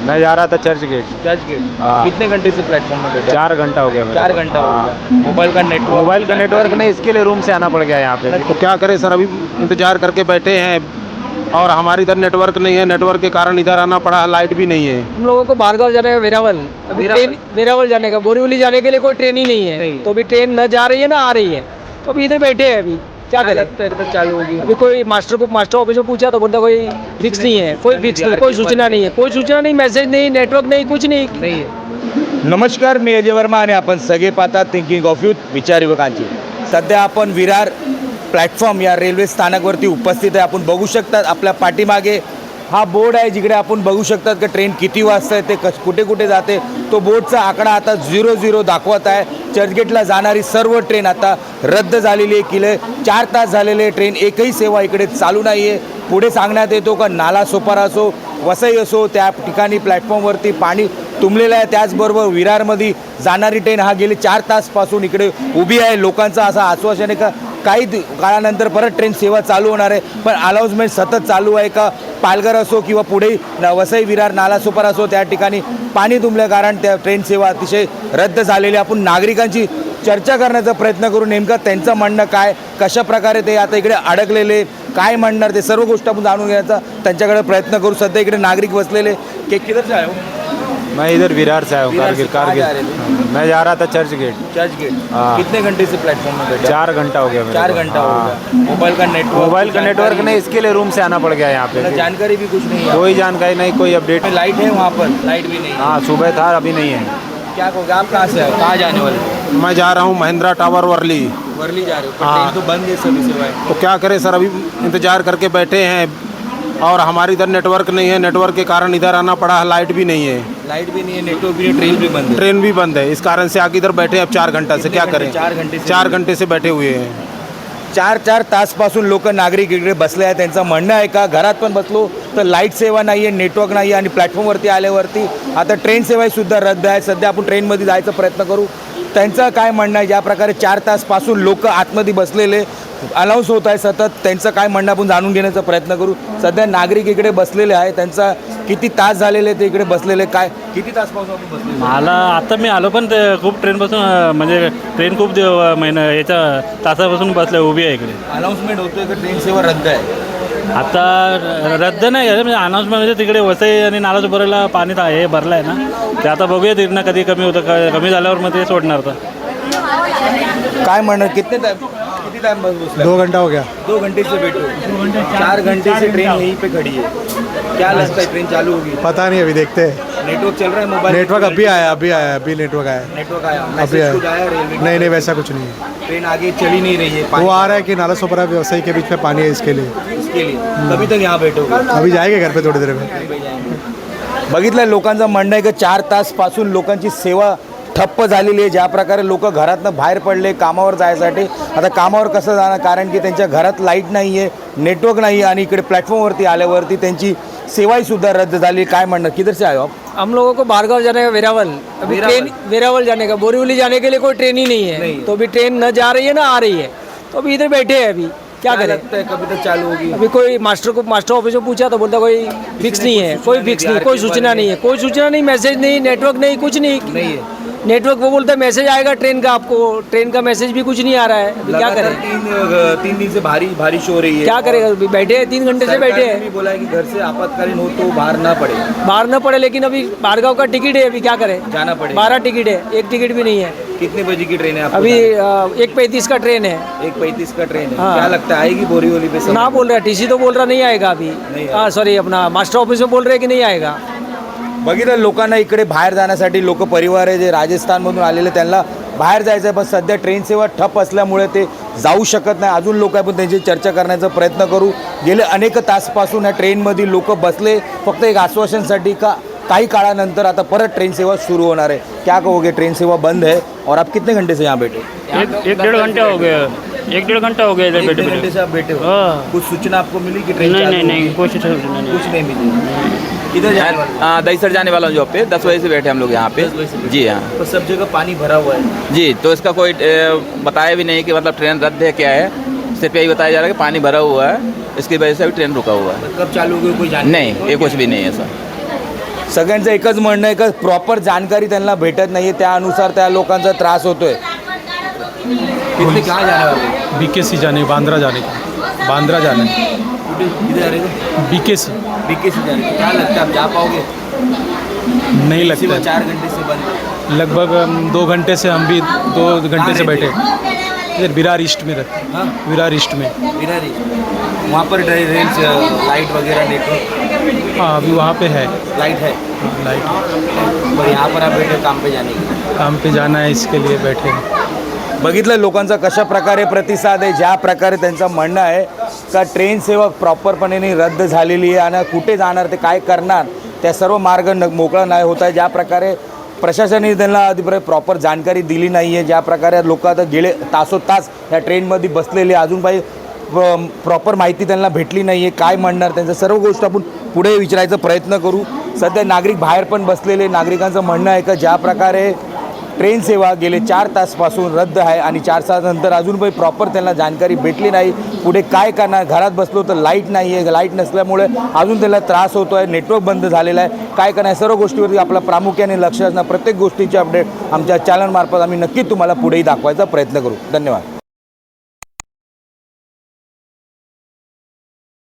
मैं जा रहा था चर्च गेट। Church gate. हाँ। कितने घंटे से प्लेटफॉर्म में बैठे? 4 घंटा हो गया मेरे 4 को। घंटा हो हाँ। गया। मोबाइल का नेटवर्क नहीं, इसके लिए रूम से आना पड़ गया यहाँ पे। तो क्या करें सर, अभी इंतजार करके बैठे हैं और हमारी इधर नेटवर्क नहीं है, नेटवर्क के कारण इधर आना पड़ा, लाइट भी नहीं है। हम लोगों को बारगांव जाने का वेरावल, अभी ट्रेन वेरावल जाने का, बोरीवली जाने के लिए कोई ट्रेन ही नहीं है। तो अभी ट्रेन न जा रही है ना आ रही है, तो अभी इधर बैठे हैं। अभी क्या करें, लगता है तक चालू होगी? अभी कोई मास्टर ऑफिस में पूछा तो बोलता कोई फिक्स नहीं है, कोई फिक्स नहीं, कोई सूचना नहीं है, कोई सूचना नहीं, मैसेज नहीं, नेटवर्क नहीं, कुछ नहीं है। नमस्कार, मी अजय वर्मा आणि आपण सगळे पाहता थिंकिंग ऑफ यूथ, विचार युवकांची। सध्या आपण विरार प्लॅटफॉर्म या रेल्वे स्थानकवरती उपस्थित आहे। आपण बघू शकतात आपल्या पाठीमागे हा बोर्ड आहे, जिकडे आपण बघू शकतात की ट्रेन किती वाजता येते, कुठे कुठे जाते। तो बोर्डचा आकडा आता 00 दाखवत आहे। चर्चगेटला जाणारी सर्व ट्रेन आता रद्द झालेली आहे। गेले 4 तास झालेले ट्रेन एकही सेवा इकडे चालू नाही आहे। पुढे सांगण्यात येतो का नालासोपारा असो, वसई असो, त्या ठिकाणी प्लॅटफॉर्मवरती पाणी तुंबलेलं आहे। त्याचबरोबर विरारमध्ये जाणारी ट्रेन हा गेले 4 तासपासून इकडे उभी आहे। लोकांचं असं आश्वासन आहे का काही काळानंतर परत ट्रेन सेवा चालू होणार आहे, पण अनाउन्समेंट सतत चालू आहे का पालघर असो किंवा पुढे वसई विरार नालासोपारा असो, त्या ठिकाणी पाणी तुंबल्या कारण त्या ट्रेन सेवा अतिशय रद्द झालेली। आपण नागरिकांची चर्चा करण्याचा प्रयत्न करू, नेमकं त्यांचं म्हणणं काय, कशा प्रकारे ते आता इकडे अडकलेले, काय म्हणणार ते सर्व गोष्टी आपण जाणून घ्यायचा त्यांच्याकडे प्रयत्न करू। सध्या इकडे नागरिक बसलेले के किधर से आए हो? मैं इधर विरार से आया हूँ, कारगिल। मैं जा रहा था चर्च गेट। Church gate. हाँ। कितने घंटे से प्लेटफॉर्म में बैठे? 4 घंटा हो गया मेरे 4 को। घंटा हो हाँ। गया। मोबाइल का नेटवर्क नहीं, इसके लिए रूम से आना पड़ गया यहाँ पे। जानकारी भी कुछ नहीं है। कोई जानकारी नहीं, कोई अपडेट। लाइट है वहाँ पर? लाइट भी नहीं है। हाँ, सुबह था, अभी नहीं है। क्या कहोगे, आप कहाँ से आए, कहाँ जाने वाले? मैं जा रहा हूँ महिंद्रा टावर वर्ली। वर्ली जा रहे हो? हाँ। ट्रेन तो बंद है सभी सेवाएं। तो क्या करें सर, अभी इंतजार करके बैठे हैं और हमारी इधर नेटवर्क नहीं है, नेटवर्क के कारण इधर आना पड़ा, लाइट भी नहीं है। लाइट भी नहीं है, नेटवर्क भी नहीं, ट्रेन भी बंद है। ट्रेन भी बंद है, इस कारण से आगे इधर बैठे हैं अब 4 घंटा से। क्या करें, 4 घंटे से 4 घंटे से बैठे हुए हैं। 4 तासपासून लोक नागरिक इकडे बसले आहेत। त्यांचं म्हणणं आहे का घरात पण बसलो तर लाईट सेवा नाही आहे, नेटवर्क नाही आहे आणि प्लॅटफॉर्मवरती आल्यावरती आता ट्रेन सेवासुद्धा रद्द आहे। सध्या आपण ट्रेनमध्ये जायचा प्रयत्न करू। त्यांचं काय म्हणणं आहे, ज्या प्रकारे 4 तासपासून लोक आतमध्ये बसलेले अनाऊन्स होत आहे सतत, त्यांचं काय म्हणणं आपण जाणून घेण्याचा प्रयत्न करू। सध्या नागरिक इकडे बसलेले आहे, त्यांचा किती तास झालेले ते इकडे बसलेले, काय किती तासपासून आपण बसलेले? मला आता मी आलो पण खूप ट्रेनपासून म्हणजे ट्रेन खूप महिना याच्या तासापासून बसले उभी आहे इकडे। अनाउन्समेंट होतोय की ट्रेन सेवा रद्द आहे? आता रद्द नाही आहे म्हणजे अनाऊन्समेंट म्हणजे तिकडे वसई आणि नालासोपाऱ्याला पाणी हे भरलं आहे ना, ते आता बघूया तिथनं कधी कमी होतं, कमी झाल्यावर मग ते सोडणार तर। काय म्हणणं, किती टाइम बसले? 2 घंटा हो गया। 2 घंटे से बैठे हो? 4 घंटे से ट्रेन यहीं पे खड़ी है। क्या लगता है ट्रेन चालू होगी? पता नहीं, अभी देखते हैं। नेटवर्क चल रहा है? मोबाइल नेटवर्क अभी आया, अभी नेटवर्क आया। नेटवर्क आया? अभी मैसेज आया। कुछ आया रेलवे का? नहीं, वैसा कुछ नहीं है। ट्रेन आगे चली नहीं रही है? वो आ रहा है कि नालासोपारा व्यवसायी के बीच में पानी है, इसके लिए। इसके लिए कभी तक यहाँ बैठोगे? अभी जाएंगे घर पे थोड़ी देर में। बघितलं लोकांचं म्हणणं आहे की 4 तासपासून लोकांची सेवा ठप्प झालेली आहे। ज्या प्रकारे लोक घरातनं बाहेर पडले कामावर जायसाठी, आता कामावर कसं जाणार, कारण की त्यांच्या घरात लाईट नाही आहे, नेटवर्क नाही आहे आणि इकडे प्लॅटफॉर्मवरती आल्यावरती त्यांची सेवाहीसुद्धा रद्द झाली। काय म्हणणं, किधर से आए हो आप? हम लोगों को बारगांव जाने का वेरावल, अभी ट्रेन वेरावल जाने का, बोरीवली जाने के लिए कोई ट्रेन ही नहीं है। तो अभी ट्रेन न जा रही है ना आ रही है, तो अभी इधर बैठे हैं। अभी क्या करें, लगता है कभी तक चालू होगी? अभी कोई मास्टर ऑफिस में पूछा तो बोलता कोई फिक्स नहीं है, कोई फिक्स नहीं, कोई सूचना नहीं है, कोई सूचना नहीं, मैसेज नहीं, नेटवर्क नहीं, कुछ नहीं है। नेटवर्क वो बोलता है मैसेज आएगा ट्रेन का, आपको ट्रेन का मैसेज भी कुछ नहीं आ रहा है। अभी क्या करें, 3 दिन से बारिश हो रही है। क्या करेगा, अभी बैठे हैं 3 घंटे से बैठे सरकार ने हैं। भी बोला है कि घर से आपातकालीन हो तो बाहर ना पड़े, बाहर न पड़े, लेकिन अभी बारगांव का टिकट है, अभी क्या करें, जाना पड़े। 12 टिकट है, एक टिकट भी नहीं है। कितने बजे की ट्रेन है आपको? अभी 1:35 का ट्रेन है। 1:35 का ट्रेन है। हाँ। क्या लगता है आएगी बोरीवली पे? ना बोल रहा है, टीसी तो बोल रहा नहीं आएगा अभी। हाँ सॉरी, अपना मास्टर ऑफिस में बोल रहे हैं कि नहीं आएगा। बघितलं लोकांना इकडे बाहेर जाण्यासाठी लोक परिवार आहे जे राजस्थानमधून आलेले त्यांना बाहेर जायचं आहे, पण सध्या ट्रेन सेवा ठप्प असल्यामुळे ते जाऊ शकत नाही। अजून लोक आहे पण त्यांची चर्चा करण्याचा प्रयत्न करू। गेले अनेक तासपासून या ट्रेनमध्ये लोक बसले फक्त एक आश्वासनसाठी का काही काळानंतर आता परत ट्रेन सेवा शुरू होणार है। क्या कहोगे, ट्रेन सेवा बंद है और आप कितने घंटे से यहाँ बैठे? एक 1.5 घंटा हो गया, 1.5 घंटा हो गया इधर बैठे 1 घंटे से आप बैठे हो? हाँ। कुछ सूचना आपको मिली कि ट्रेन नहीं चालू नहीं नहीं, होगी? कुछ सूचना नहीं। कुछ नहीं मिली। किधर जाने वाले? दहीसर जाने वाला हूँ जॉब पे, 10 बजे से बैठे हम लोग यहाँ पे। 10 बजे से बैठे। जी हाँ तो सब जगह पानी भरा हुआ है। जी, तो इसका कोई बताया भी नहीं कि मतलब ट्रेन रद्द है क्या है, सिर्फ यही बताया जा रहा है कि पानी भरा हुआ है, इसकी वजह से अभी ट्रेन रुका हुआ है। कब चालू होगी कोई जानकारी नहीं, ये कुछ भी नहीं है सर। सगळ्यांचं एकच म्हणणं आहे का प्रॉपर जानकारी त्यांना भेटत नाही आहे, त्यानुसार त्या लोकांचा त्रास होतोय. कितने कहाँ जाने वाले बीकेसी जाने बांद्रा जाने का बांद्रा जाना है किधर जा रहे थे बीकेसी बीकेसी जा रहे थे. क्या लगता है आप जा पाओगे? नहीं सिर्फ लगता 4 घंटे से बंद है. लगभग 2 घंटे से हम भी 2 घंटे से बैठे इधर विरार ईस्ट में रहते हाँ विरार ईस्ट में. बिरारी वहाँ पर रेल्स लाइट वगैरह नेटवर्क हाँ अभी वहाँ पे है लाइट है. लाइट. पर यहाँ पर आप बैठे काम पे जाने के लिए. काम पे जाना है इसके लिए बैठे हैं. बघितलं लोकांचा कशा प्रकारे प्रतिसाद आहे, ज्या प्रकारे त्यांचं म्हणणं आहे का ट्रेन सेवा प्रॉपरपणे रद्द झालेली आहे आणि कुठे जाणार ते काय करणार त्या सर्व मार्ग मोकळा नाही होत आहे. ज्या प्रकारे प्रशासनाने त्यांना अधिक प्रॉपर जानकारी दिली नाही आहे, ज्या प्रकारे लोक आता गेले तासोतास या ट्रेनमध्ये बसलेले, अजून काही प्रॉपर माहिती त्यांना भेटली नाही आहे, काय म्हणणार त्यांचं सर्व गोष्ट आपण पुढे विचारायचा प्रयत्न करू. सध्या नागरिक बाहेर पण बसलेले, नागरिकांचं म्हणणं आहे का ज्या प्रकारे ट्रेन सेवा गेले 4 तासपासून रद्द आहे आणि 4 तासानंतर अजून काही प्रॉपर त्यांना जानकारी भेटली नाही, पुढे काय करणार. घरात बसलो तर लाईट नाही आहे, लाईट नसल्यामुळे अजून त्याला त्रास होतो आहे, नेटवर्क बंद झालेलं आहे, काय करणार. सर्व गोष्टीवरती आपला प्रामुख्याने लक्ष असणार. प्रत्येक गोष्टीचे अपडेट आमच्या चॅनलमार्फत आम्ही नक्की तुम्हाला पुढेही दाखवायचा प्रयत्न करू. धन्यवाद.